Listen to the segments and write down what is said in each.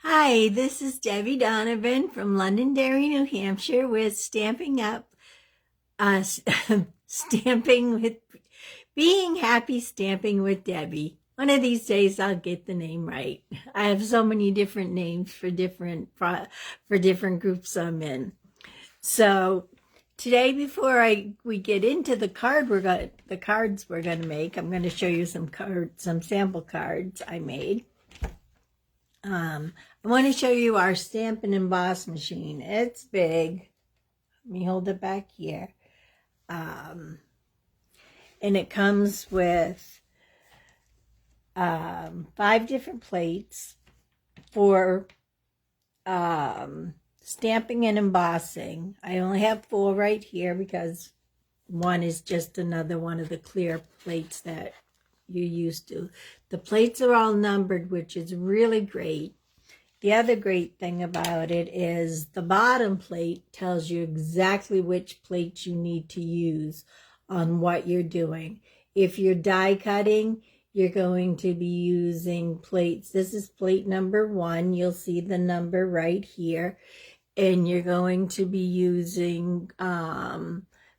Hi, this is Debbie Donovan from Londonderry, New Hampshire with Stamping Up, Stamping with, Being Happy Stamping with Debbie. One of these days I'll get the name right. I have so many different names for different groups I'm in. So today, before we get into the cards we're gonna make, I'm gonna show you some sample cards I made. I want to show you our stamp and emboss machine. It's big. Let me hold it back here. And it comes with 5 different plates for stamping and embossing. I only have 4 right here because one is just another one of the clear plates that you're used to. The plates are all numbered, which is really great. The other great thing about it is the bottom plate tells you exactly which plate you need to use on what you're doing. If you're die cutting, you're going to be using plates. This is plate number 1. You'll see the number right here. And you're going to be using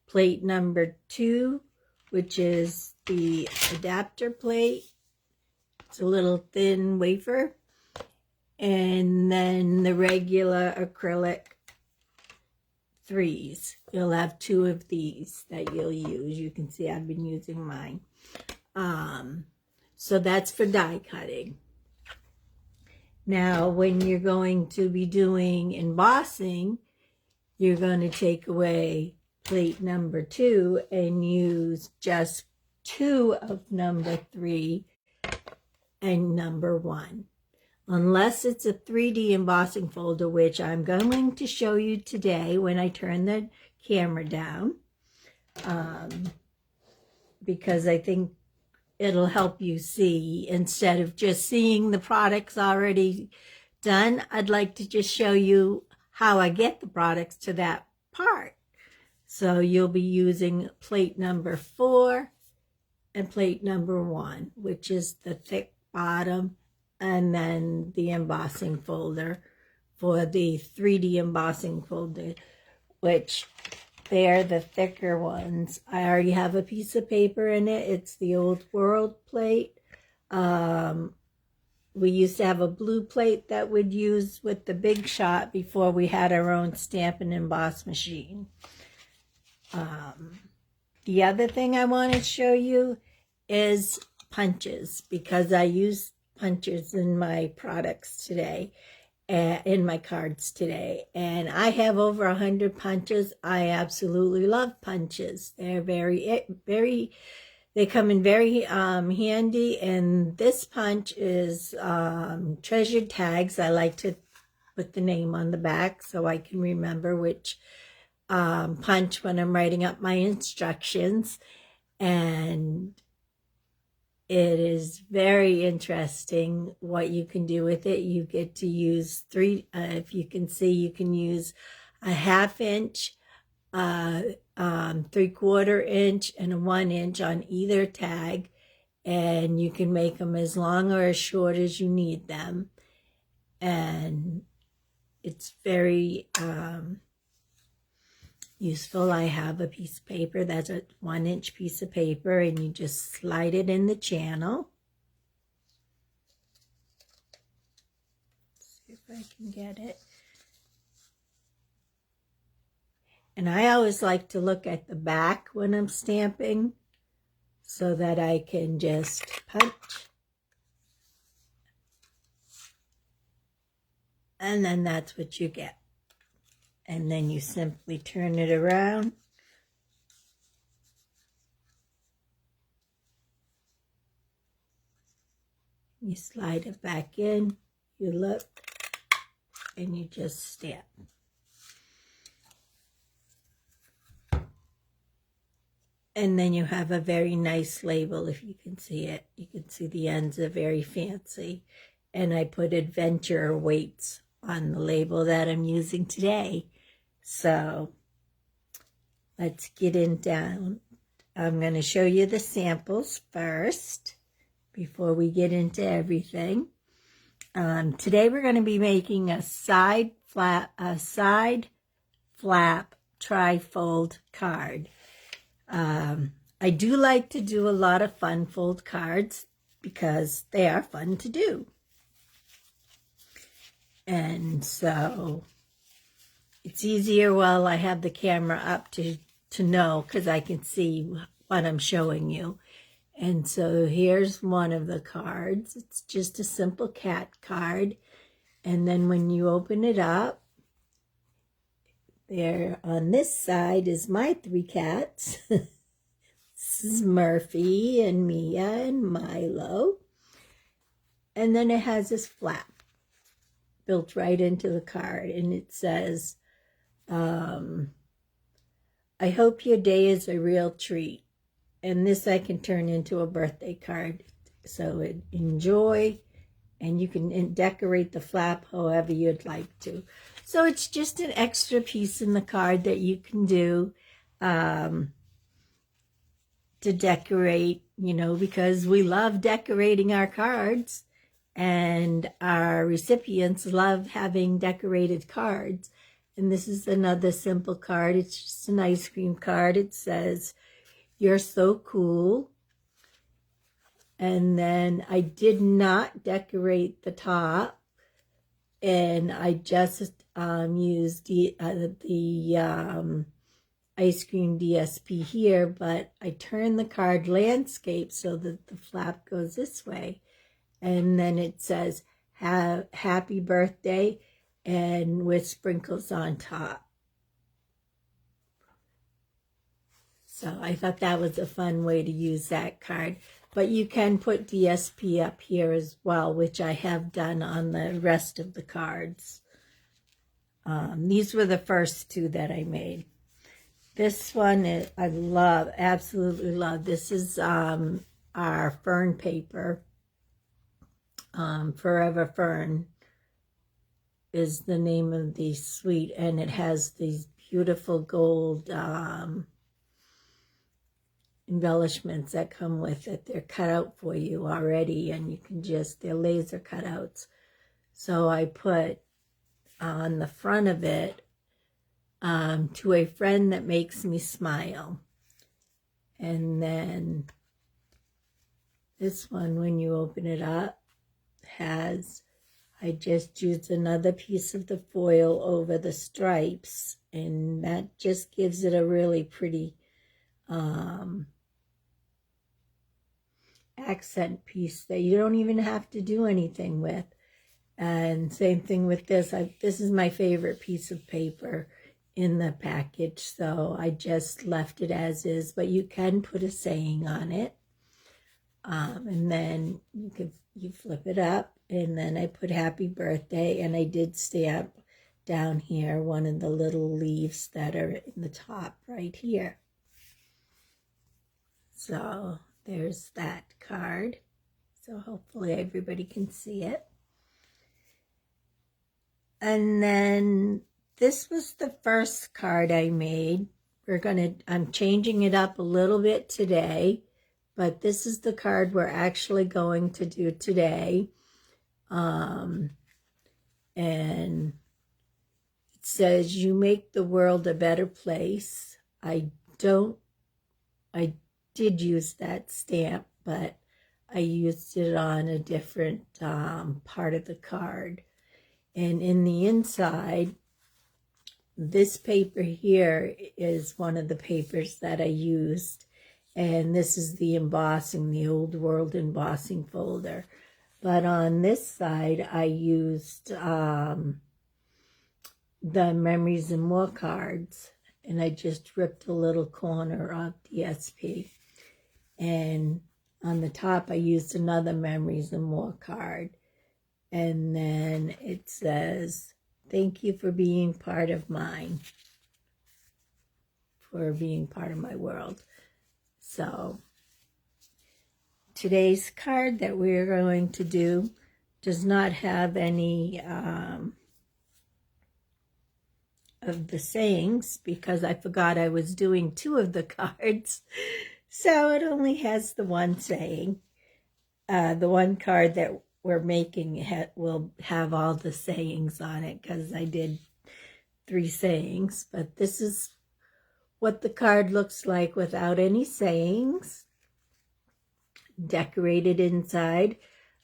plate number 2, which is the adapter plate. It's a little thin wafer. And then the regular acrylic 3s. You'll have 2 of these that you'll use. You can see I've been using mine. So that's for die cutting. Now, when you're going to be doing embossing, you're going to take away plate number 2 and use just 2 of number 3 and number 1. Unless it's a 3D embossing folder, which I'm going to show you today when I turn the camera down, because I think it'll help you see instead of just seeing the products already done. I'd like to just show you how I get the products to that part. So you'll be using plate number 4 and plate number 1, which is the thick bottom, and then the embossing folder for the 3D embossing folder, which they're the thicker ones. I already have a piece of paper in it. It's the Old World plate. We used to have a blue plate that we'd use with the Big Shot before we had our own stamp and emboss machine. The other thing I want to show you is punches, because I use punches in my products today, in my cards today, and I have over 100 punches. I absolutely love punches. They're they come in very handy, and this punch is treasured tags. I like to put the name on the back so I can remember which punch when I'm writing up my instructions. And it is very interesting what you can do with it. You get to use 3, if you can see, you can use a 1/2 inch, 3/4 inch, and a 1 inch on either tag. And you can make them as long or as short as you need them. And it's very useful. I have a piece of paper that's a 1 inch piece of paper, and you just slide it in the channel. Let's see if I can get it. And I always like to look at the back when I'm stamping so that I can just punch. And then that's what you get. And then you simply turn it around. You slide it back in, you look, and you just stamp. And then you have a very nice label, if you can see it. You can see the ends are very fancy. And I put Adventure weights on the label that I'm using today. So let's get in down. I'm going to show you the samples first before we get into everything. Today we're going to be making a side flap tri-fold card. I do like to do a lot of fun fold cards because they are fun to do. And so it's easier while I have the camera up to know, because I can see what I'm showing you. And so here's one of the cards. It's just a simple cat card. And then when you open it up, there on this side is my 3 cats. This is Murphy and Mia and Milo. And then it has this flap built right into the card. And it says, I hope your day is a real treat. And this I can turn into a birthday card. So enjoy, and you can decorate the flap however you'd like to. So it's just an extra piece in the card that you can do to decorate, you know, because we love decorating our cards and our recipients love having decorated cards. And this is another simple card. It's just an ice cream card. It says, "You're so cool." And then I did not decorate the top, and I just used the ice cream DSP here, but I turned the card landscape so that the flap goes this way. And then it says, "Happy birthday," and with sprinkles on top. So I thought that was a fun way to use that card. But you can put DSP up here as well, which I have done on the rest of the cards. These were the first 2 that I made. This one I love, absolutely love. This is our fern paper. Forever Fern is the name of the suite, and it has these beautiful gold embellishments that come with it. They're cut out for you already, and you can just, they're laser cutouts. So I put on the front of it, "To a friend that makes me smile." And then this one, when you open it up, has, I just used another piece of the foil over the stripes, and that just gives it a really pretty accent piece that you don't even have to do anything with. And same thing with this. This is my favorite piece of paper in the package, so I just left it as is, but you can put a saying on it. And then you flip it up, and then I put "Happy Birthday," and I did stamp down here one of the little leaves that are in the top right here. So there's that card. So hopefully everybody can see it. And then this was the first card I made. I'm changing it up a little bit today, but this is the card we're actually going to do today. And it says, "You make the world a better place." I did use that stamp, but I used it on a different part of the card. And in the inside, this paper here is one of the papers that I used. And this is the embossing, the Old World embossing folder. But on this side, I used the Memories and More cards. And I just ripped a little corner of DSP. And on the top, I used another Memories and More card. And then it says, "Thank you for being part of mine, for being part of my world." So today's card that we're going to do does not have any of the sayings, because I forgot I was doing 2 of the cards. So it only has the one saying. The one card that we're making will have all the sayings on it, because I did 3 sayings. But this is what the card looks like without any sayings. Decorated inside.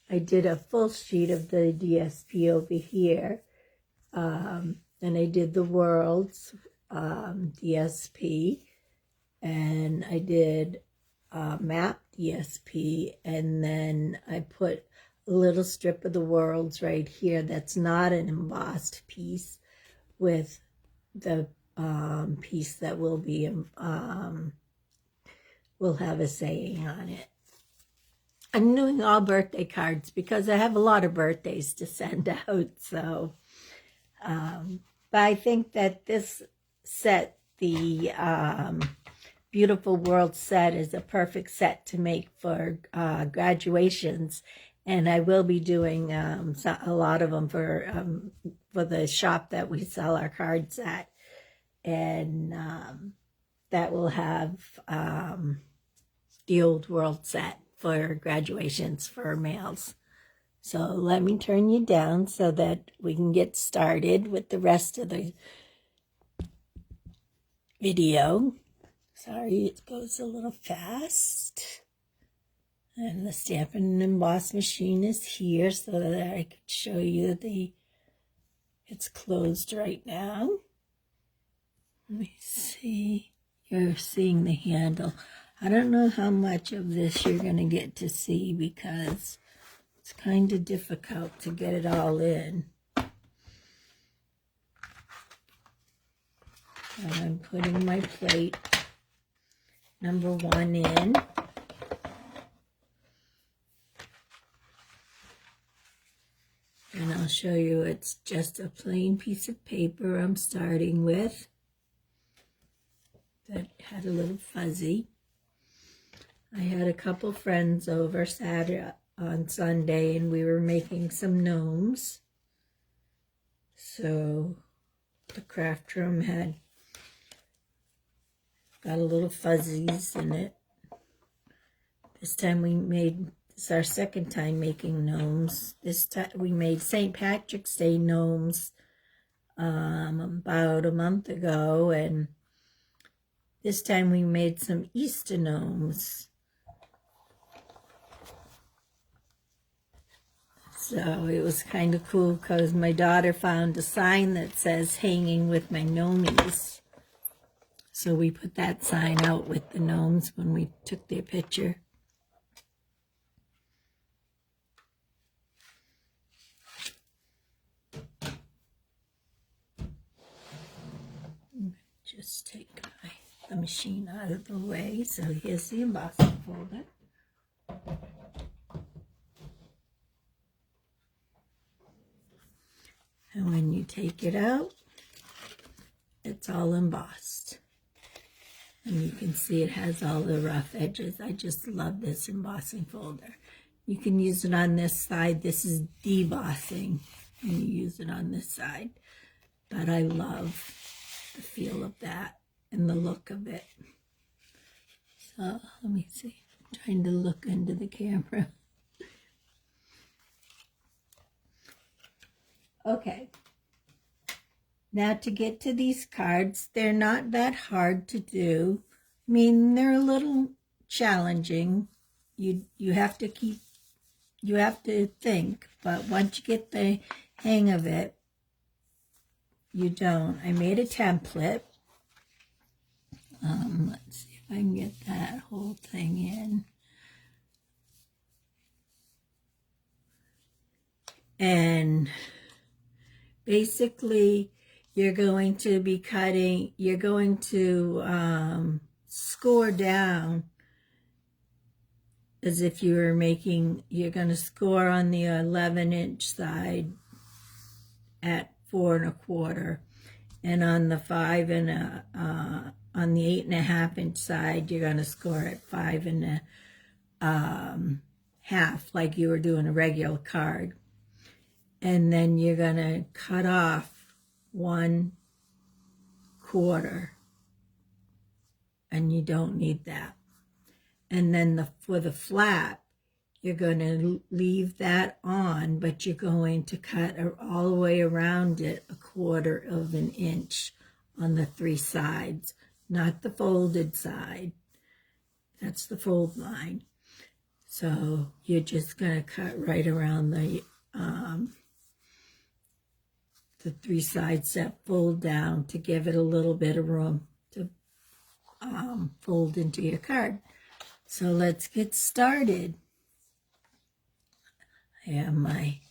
I did a full sheet of the DSP over here. And I did the world's DSP. And I did map DSP. And then I put a little strip of the worlds right here that's not an embossed piece, with the piece that will be will have a saying on it. I'm doing all birthday cards because I have a lot of birthdays to send out. So, but I think that this set, the Beautiful World set, is a perfect set to make for graduations. And I will be doing a lot of them for the shop that we sell our cards at. And that will have the Old World set for graduations for males. So let me turn you down so that we can get started with the rest of the video. Sorry, it goes a little fast. And the Stampin' and Emboss machine is here so that I could show you it's closed right now. Let me see. You're seeing the handle. I don't know how much of this you're going to get to see because it's kind of difficult to get it all in. And I'm putting my plate number 1 in. And I'll show you it's just a plain piece of paper I'm starting with that had a little fuzzy. I had a couple friends over Saturday on Sunday, and we were making some gnomes. So the craft room had got a little fuzzies in it. This time it's our second time making gnomes. This time we made St. Patrick's Day gnomes about a month ago, and this time we made some Easter gnomes. So it was kind of cool because my daughter found a sign that says hanging with my gnomies. So we put that sign out with the gnomes when we took their picture. Just take the machine out of the way. So here's the embossing folder. And when you take it out, it's all embossed. And you can see it has all the rough edges. I just love this embossing folder. You can use it on this side. This is debossing, and you use it on this side. But I love the feel of that and the look of it. So let me see. I'm trying to look into the camera. Okay. Now to get to these cards, they're not that hard to do. I mean, they're a little challenging. You have to think, but once you get the hang of it, you don't. I made a template. Let's see if I can get that whole thing in. And basically, you're going to be cutting, you're going to score down as if you were making, you're going to score on the 11-inch side at 4 1/4, and on the 5 and on the 8 1/2-inch side, you're going to score at 5 1/2, like you were doing a regular card. And then you're going to cut off 1/4, and you don't need that. And then for the flap, you're going to leave that on, but you're going to cut all the way around it 1/4 of an inch on the 3 sides, not the folded side. That's the fold line. So you're just going to cut right around the 3 sides that fold down to give it a little bit of room to fold into your card. So let's get started. I have my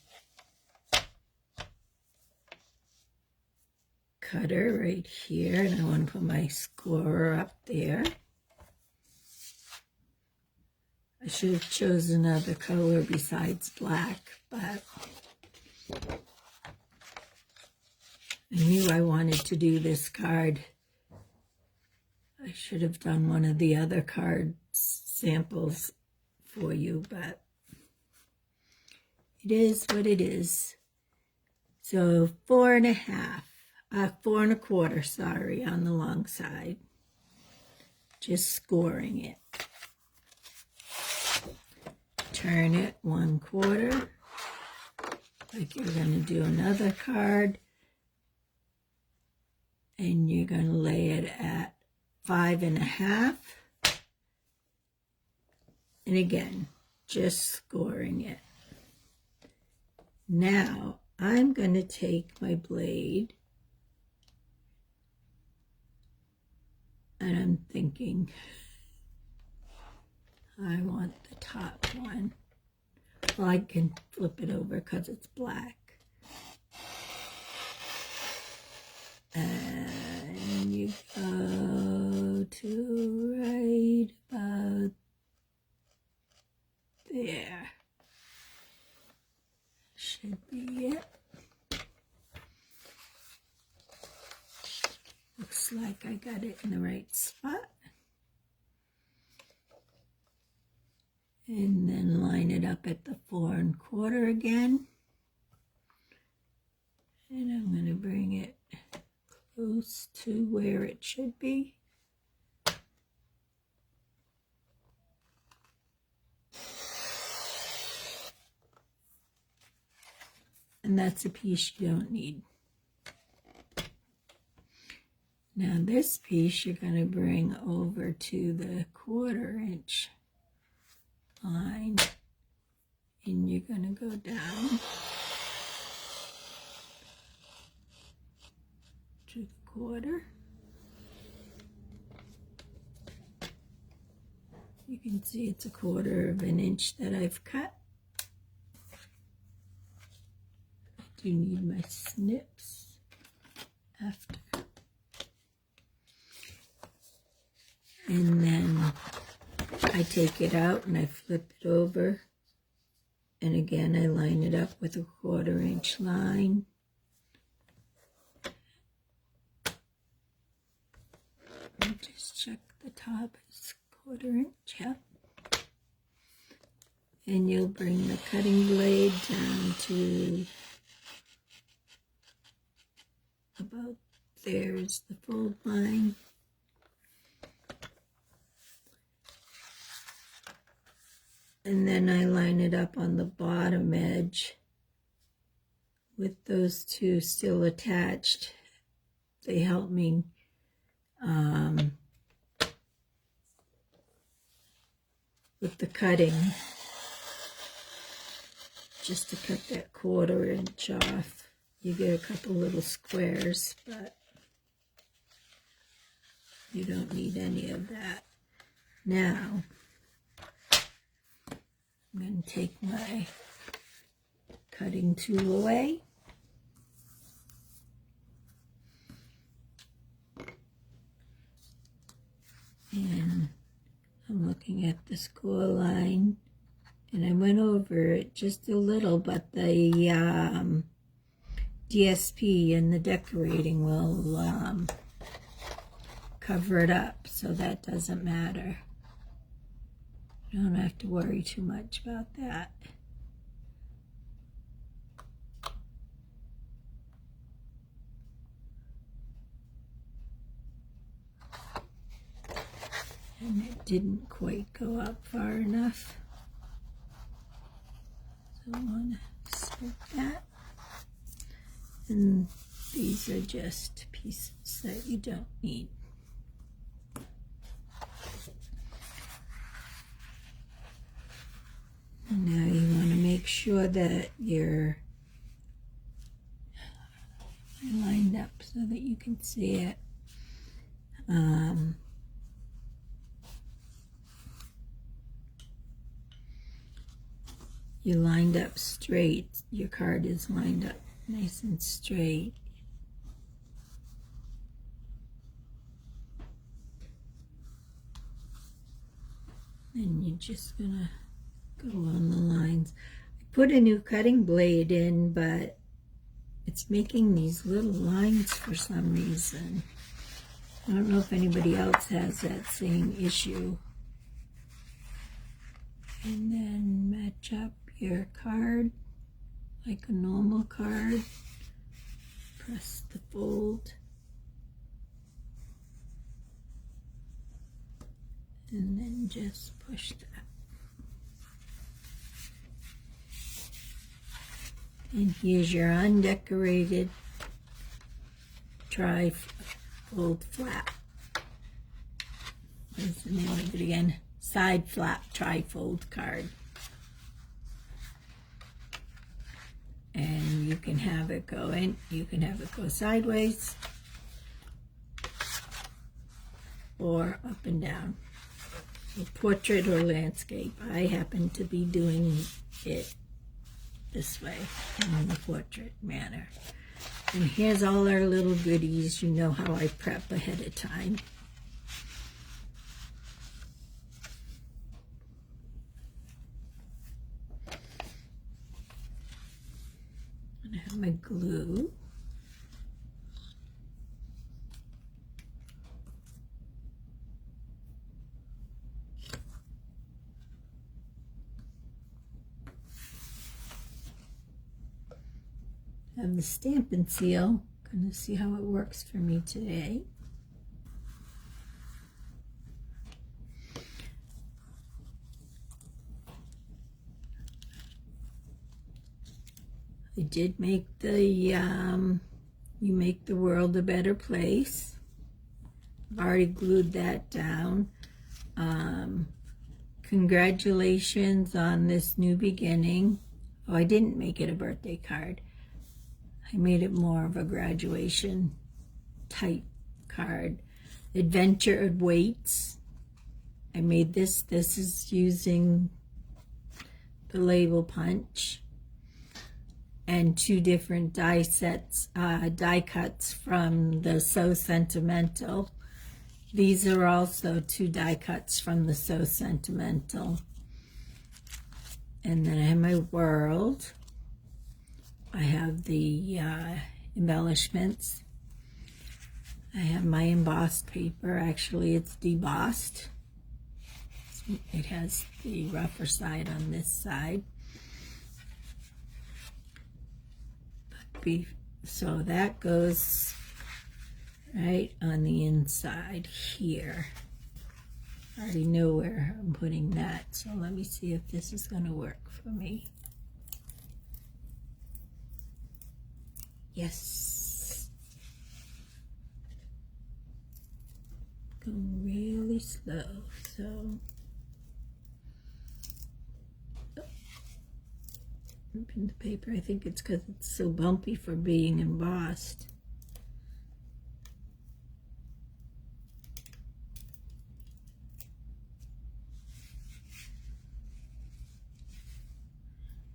cutter right here, and I want to put my scorer up there. I should have chosen another color besides black, but I knew I wanted to do this card. I should have done one of the other card samples for you, but it is what it is. So 4 1/4, sorry, on the long side. Just scoring it. Turn it 1/4, like you're going to do another card, and you're going to lay it at 5 1/2, and again, just scoring it. Now, I'm going to take my blade, and I'm thinking, I want the top one. Well, I can flip it over because it's black. And you go to right about there. Should be it. Looks like I got it in the right spot. And then line it up at the 4 1/4 again. And I'm going to bring it close to where it should be. And that's a piece you don't need. Now this piece you're going to bring over to the 1/4 inch line, and you're going to go down to the 1/4. You can see it's 1/4 of an inch that I've cut. I do need my snips after. And then I take it out and I flip it over, and again I line it up with a 1/4 inch line. And just check the top is 1/4 inch, yep. And you'll bring the cutting blade down to about there's the fold line. And then I line it up on the bottom edge with those two still attached. They help me with the cutting, just to cut that 1/4 inch off. You get a couple little squares, but you don't need any of that. Now, I'm going to take my cutting tool away. And I'm looking at the score line, and I went over it just a little, but the DSP and the decorating will cover it up, so that doesn't matter. You don't have to worry too much about that. And it didn't quite go up far enough. don't want to soak that. And these are just pieces that you don't need. And now you want to make sure that you're lined up so that you can see it. You lined up straight. Your card is lined up nice and straight. And you're just gonna go on the lines. I put a new cutting blade in, but it's making these little lines for some reason. I don't know if anybody else has that same issue. And then match up your card like a normal card. Press the fold. And then just push that. And here's your undecorated tri-fold flap. What's the name of it again? Side flap tri-fold card. And you can have it go in, you can have it go sideways or up and down. So portrait or landscape. I happen to be doing it this way, in the portrait manner. And here's all our little goodies. You know how I prep ahead of time. And I have my glue. I have the Stampin' Seal. Gonna see how it works for me today. I did make the You Make the World a Better Place. I've already glued that down. Congratulations on this new beginning. Oh, I didn't make it a birthday card. I made it more of a graduation type card. Adventure Awaits. I made this. This is using the label punch and 2 different die sets, die cuts from the So Sentimental. These are also 2 die cuts from the So Sentimental. And then I have my world. I have the embellishments. I have my embossed paper. Actually, it's debossed. It has the rougher side on this side. So that goes right on the inside here. I already know where I'm putting that. So let me see if this is going to work for me. Yes. Go really slow. So open the paper. I think it's because it's so bumpy for being embossed.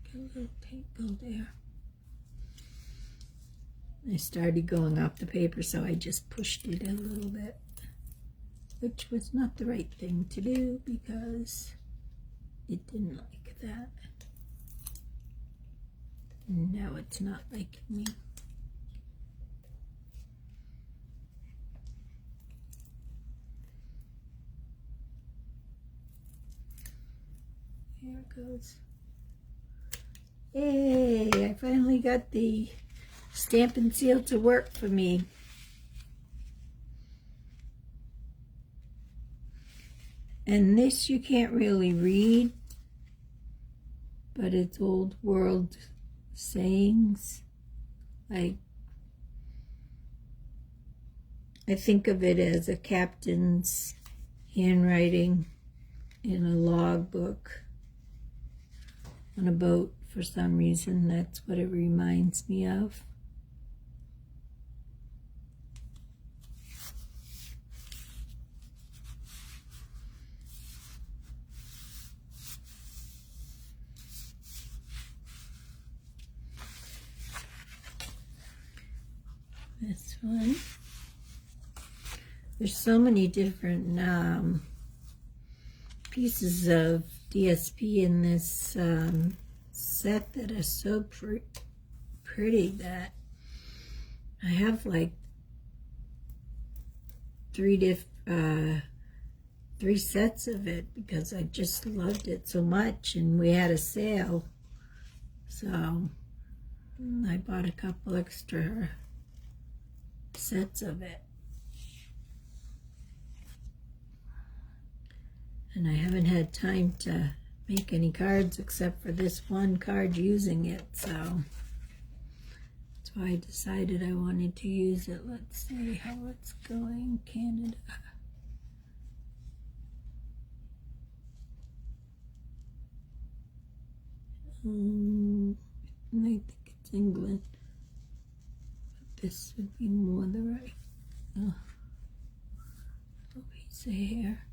Get a little tape go there. I started going off the paper, so I just pushed it a little bit, which was not the right thing to do because it didn't like that. And now it's not liking me. Here it goes. Yay! I finally got the Stampin' Seal to work for me. And this you can't really read, but it's old world sayings. Like, I think of it as a captain's handwriting in a logbook on a boat. For some reason, that's what it reminds me of. This one. There's so many different pieces of DSP in this set that are so pretty that I have like three sets of it because I just loved it so much, and we had a sale, so I bought a couple extra sets of it. And I haven't had time to make any cards except for this one card using it, so that's why I decided I wanted to use it. Let's see how it's going. Canada. I think it's England. But this would be more the right. Oh, piece of hair.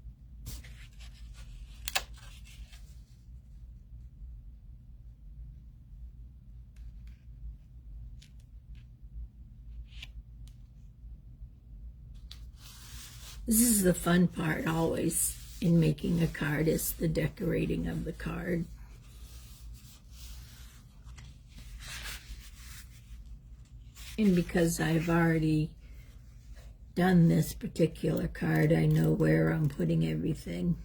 This is the fun part always in making a card, is the decorating of the card. And because I've already done this particular card, I know where I'm putting everything.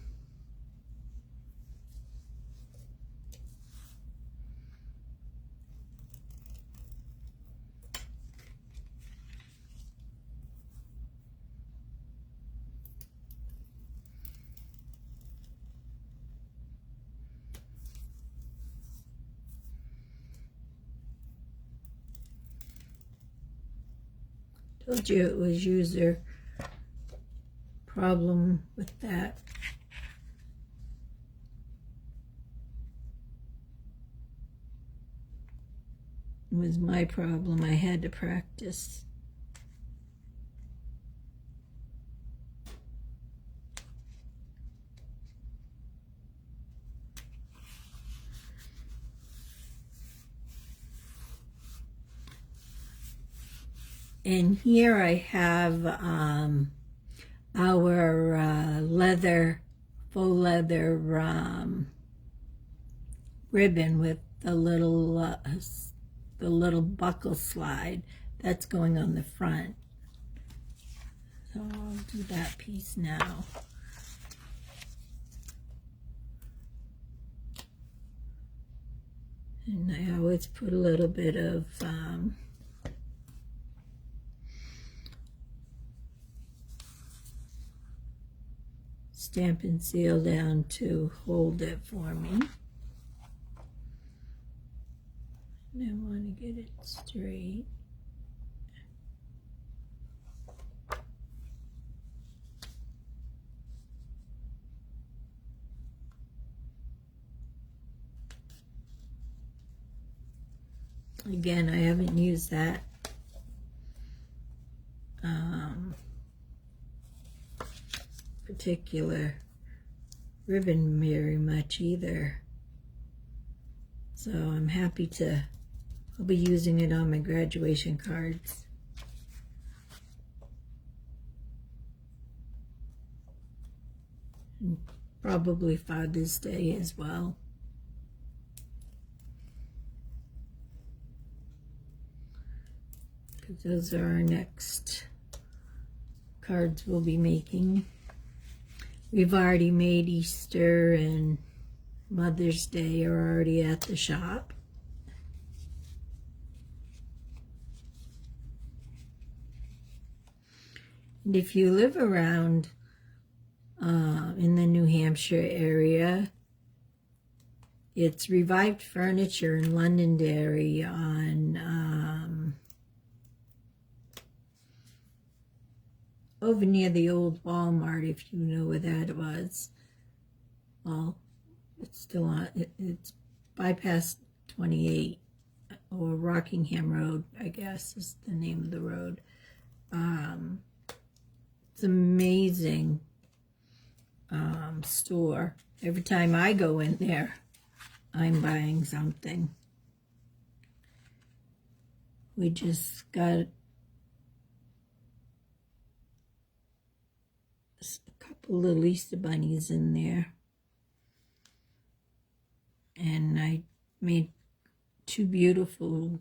Told you it was user problem with that. It was my problem. I had to practice. And here I have our leather, faux leather ribbon with the little buckle slide. That's going on the front. So I'll do that piece now. And I always put a little bit of Stampin' Seal down to hold it for me. And I want to get it straight. Again, I haven't used that particular ribbon very much either. So I'm happy to, I'll be using it on my graduation cards. And probably Father's Day as well. Because those are our next cards we'll be making. We've already made Easter and Mother's Day are already at the shop. And if you live around in the New Hampshire area, It's Revived Furniture in Londonderry on over near the old Walmart, if you know where that was. Well, it's still on. It's bypass 28 or Rockingham Road, I guess is the name of the road. It's amazing store. Every time I go in there, I'm buying something. We just got a couple little Easter bunnies in there. And I made two beautiful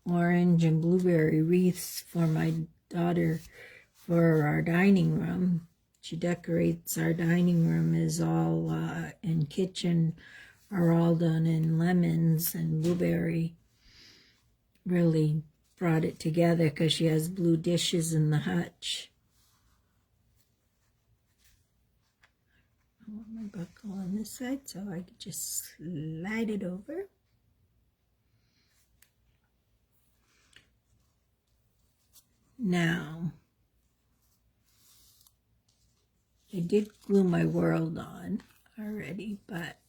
orange and blueberry wreaths for my daughter for our dining room. She decorates our dining room is all and kitchen are all done in lemons and blueberry. Really brought it together because she has blue dishes in the hutch. I want my buckle on this side so I could just slide it over. Now, I did glue my world on already, but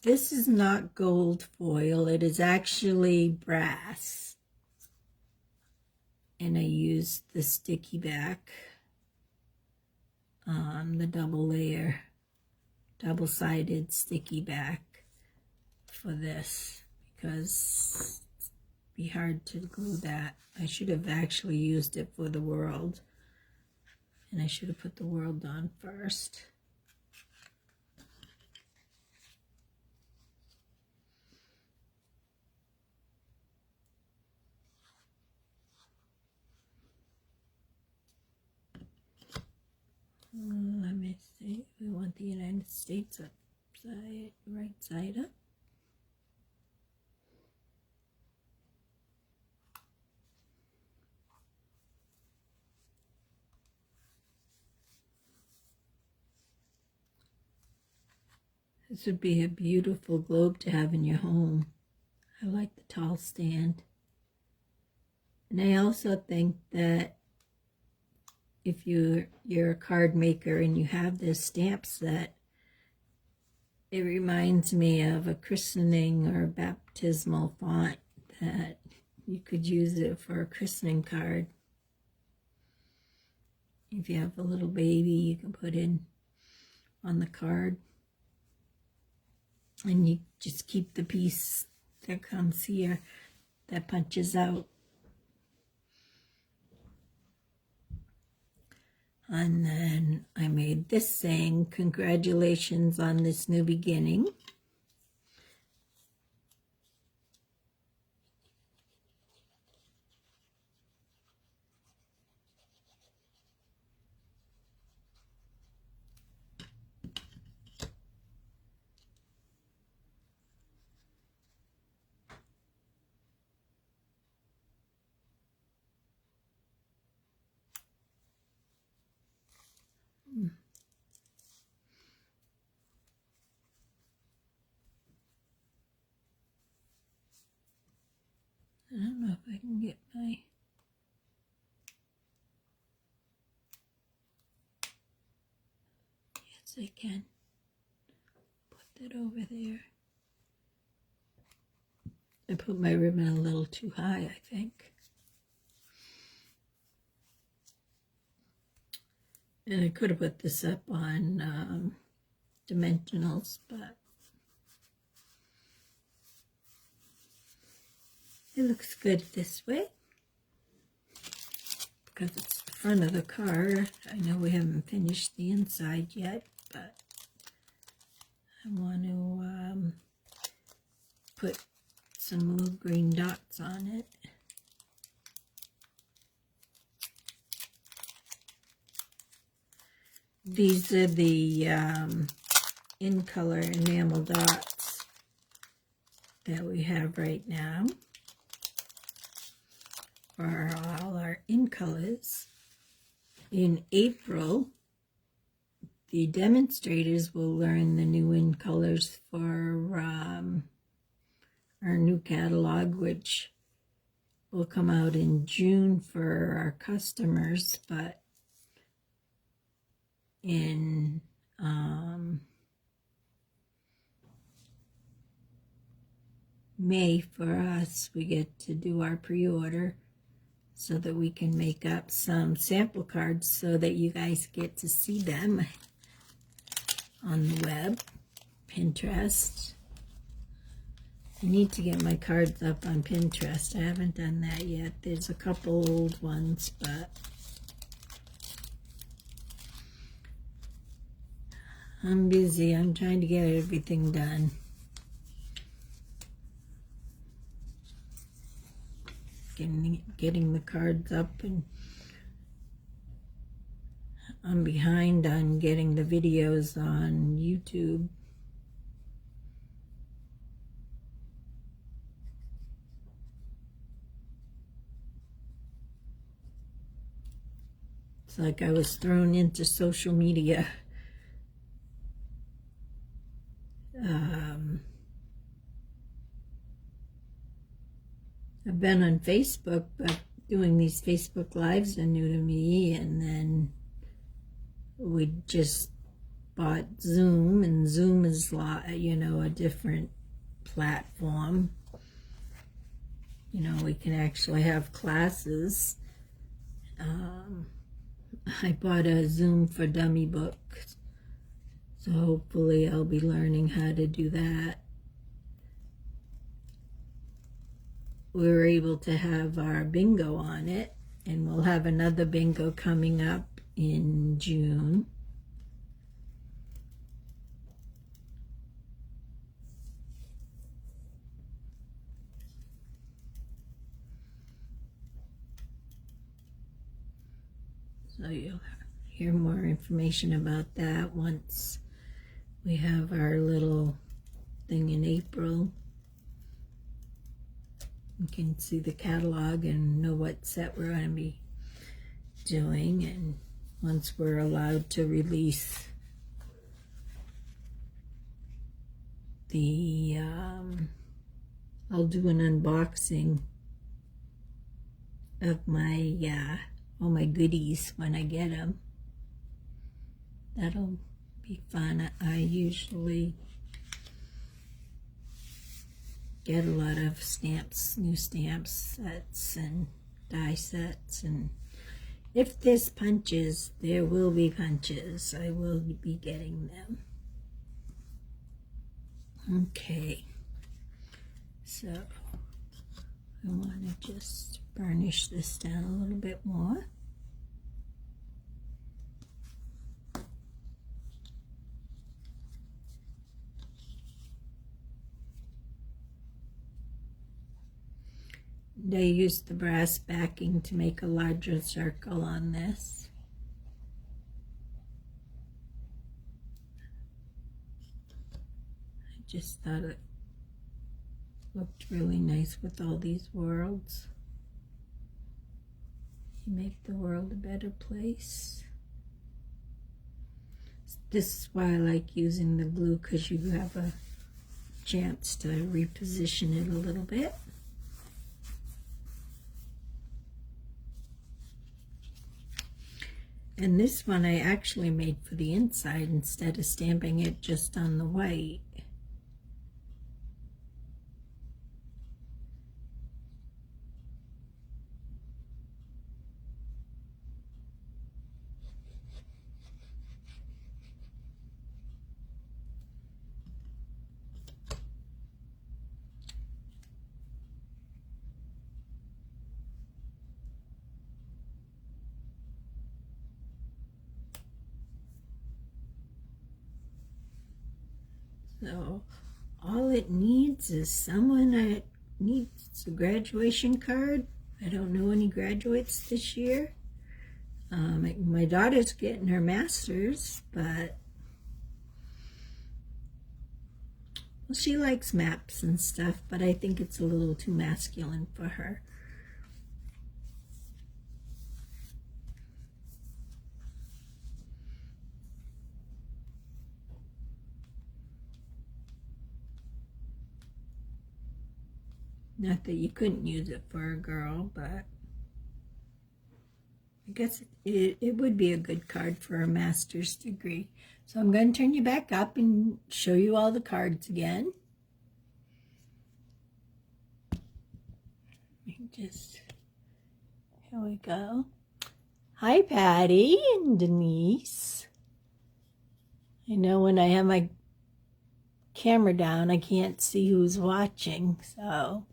this is not gold foil. It is actually brass. And I used the sticky back on the double-sided sticky back for this because it'd be hard to glue that. I should have actually used it for the world. And I should have put the world on first. Let me see. We want the United States upside, right side up. This would be a beautiful globe to have in your home. I like the tall stand. And I also think that if you're a card maker and you have this stamp set, it reminds me of a christening or a baptismal font that you could use it for a christening card. If you have a little baby, you can put in on the card. And you just keep the piece that comes here that punches out. And then I made this saying, congratulations on this new beginning. I don't know if I can get my... Yes, I can. Put that over there. I put my ribbon a little too high, I think. And I could have put this up on dimensionals, but it looks good this way because it's the front of the car. I know we haven't finished the inside yet, but I want to put some little green dots on it. These are the in color enamel dots that we have right now for all our in colors. In April, the demonstrators will learn the new in colors for our new catalog, which will come out in June for our customers, but in May for us, we get to do our pre-order so that we can make up some sample cards so that you guys get to see them on the web, Pinterest. I need to get my cards up on Pinterest. I haven't done that yet. There's a couple old ones, but I'm busy. I'm trying to get everything done. Getting the cards up, and I'm behind on getting the videos on YouTube. It's like I was thrown into social media. I've been on Facebook, but doing these Facebook Lives are new to me, and then we just bought Zoom, and Zoom is, you know, a different platform. You know, we can actually have classes. I bought a Zoom for Dummy Books, so hopefully I'll be learning how to do that. We were able to have our bingo on it, and we'll have another bingo coming up in June. So you'll hear more information about that once we have our little thing in April. You can see the catalog and know what set we're going to be doing, and once we're allowed to release the I'll do an unboxing of my all my goodies when I get them. That'll be fun. I usually get a lot of stamps, new stamps sets and die sets, and if there's punches, there will be punches. I will be getting them. Okay, so I want to just burnish this down a little bit more. I used the brass backing to make a larger circle on this. I just thought it looked really nice with all these worlds. You make the world a better place. This is why I like using the glue, because you have a chance to reposition it a little bit. And this one I actually made for the inside instead of stamping it just on the white. So all it needs is someone that needs a graduation card. I don't know any graduates this year. My daughter's getting her master's, but well, she likes maps and stuff, but I think it's a little too masculine for her. Not that you couldn't use it for a girl, but I guess it would be a good card for a master's degree. So I'm going to turn you back up and show you all the cards again. Just, here we go. Hi, Patty and Denise. I know when I have my camera down, I can't see who's watching, so.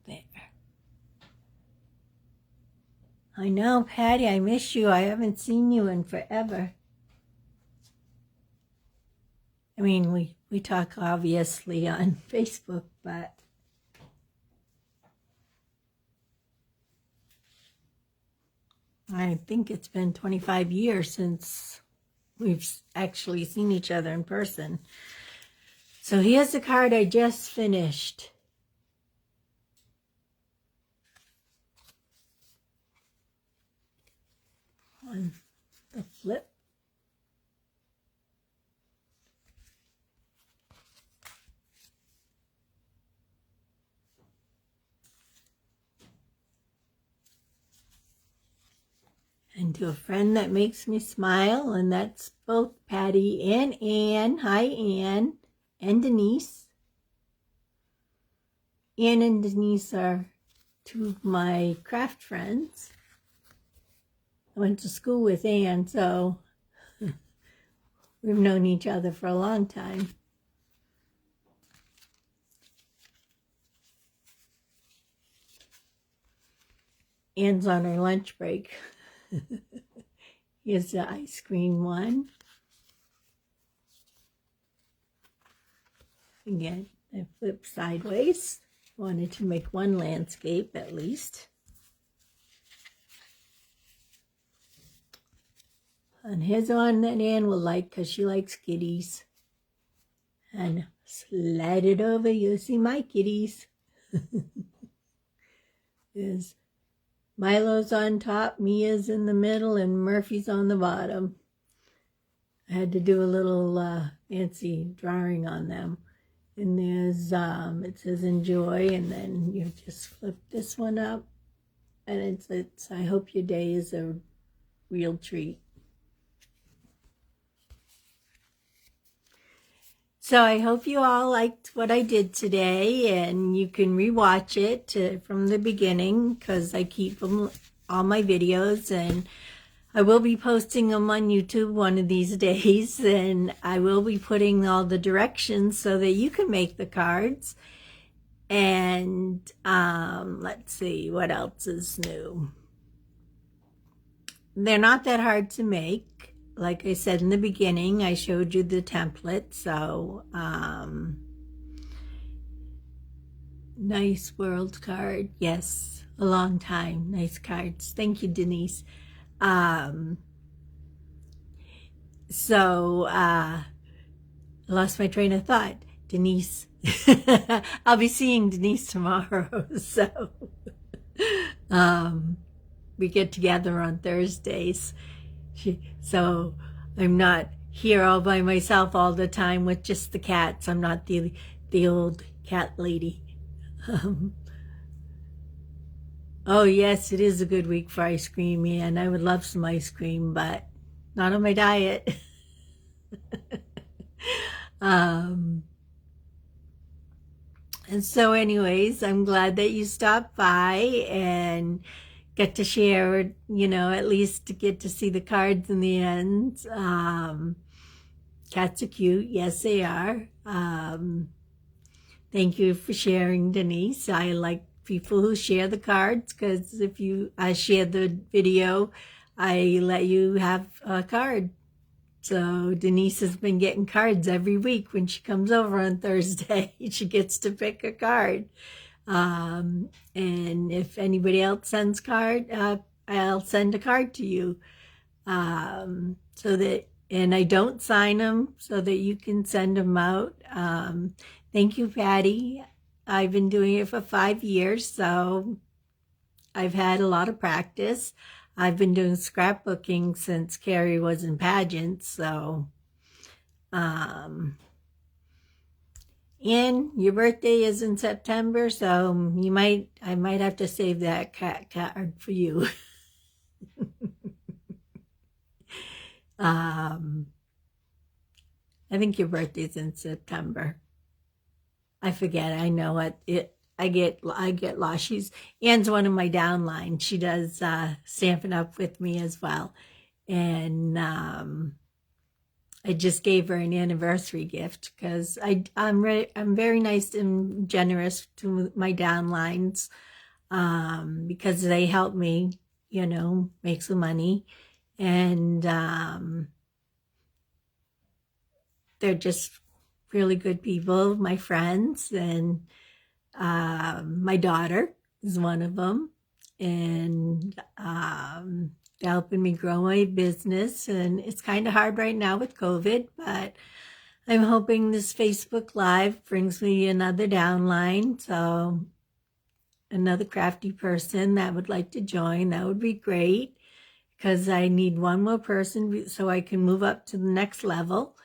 There. I know, Patty, I miss you. I haven't seen you in forever. I mean, we talk obviously on Facebook, but I think it's been 25 years since we've actually seen each other in person. So here's the card I just finished. On the flip. And to a friend that makes me smile, and that's both Patty and Anne. Hi, Anne and Denise. Anne and Denise are two of my craft friends. I went to school with Anne, so we've known each other for a long time. Anne's on her lunch break. Here's the ice cream one. Again, I flip sideways. Wanted to make one landscape at least. And here's one that Anne will like because she likes kitties. And slide it over, you'll see my kitties. There's Milo's on top, Mia's in the middle, and Murphy's on the bottom. I had to do a little fancy drawing on them. And there's, it says enjoy, and then you just flip this one up. And it's I hope your day is a real treat. So I hope you all liked what I did today, and you can rewatch it from the beginning because I keep them, all my videos, and I will be posting them on YouTube one of these days, and I will be putting all the directions so that you can make the cards. And let's see, what else is new? They're not that hard to make. Like I said in the beginning, I showed you the template, so nice world card. Yes, a long time. Nice cards. Thank you, Denise. So I lost my train of thought. Denise. I'll be seeing Denise tomorrow, so we get together on Thursdays. So I'm not here all by myself all the time with just the cats. I'm not the old cat lady. Oh yes, it is a good week for ice cream, and I would love some ice cream, but not on my diet. And so anyways, I'm glad that you stopped by and get to share, you know, at least to get to see the cards in the end. Cats are cute. Yes, they are. Thank you for sharing, Denise. I like people who share the cards because if you share the video, I let you have a card. So Denise has been getting cards every week when she comes over on Thursday. She gets to pick a card. And if anybody else sends card, I'll send a card to you. So that, and I don't sign them so that you can send them out. Thank you, Patty. I've been doing it for 5 years, so I've had a lot of practice. I've been doing scrapbooking since Carrie was in pageants, so and your birthday is in September, so I might have to save that card for you. I think your birthday's in September. I forget. I know what it. I get lost. Anne's one of my downline. She does Stampin' Up with me as well, and I just gave her an anniversary gift because I'm very nice and generous to my downlines because they help me, make some money, and they're just really good people, my friends, and my daughter is one of them, and helping me grow my business. And it's kind of hard right now with COVID, but I'm hoping this Facebook Live brings me another downline, so another crafty person that would like to join. That would be great, because I need one more person so I can move up to the next level.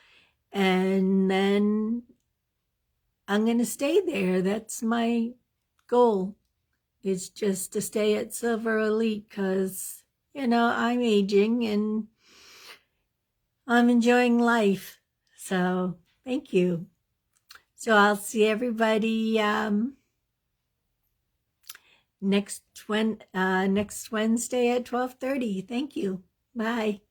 And then I'm going to stay there. That's my goal. It's just to stay at Silver Elite because, I'm aging and I'm enjoying life. So thank you. So I'll see everybody next Wednesday at 12:30. Thank you. Bye.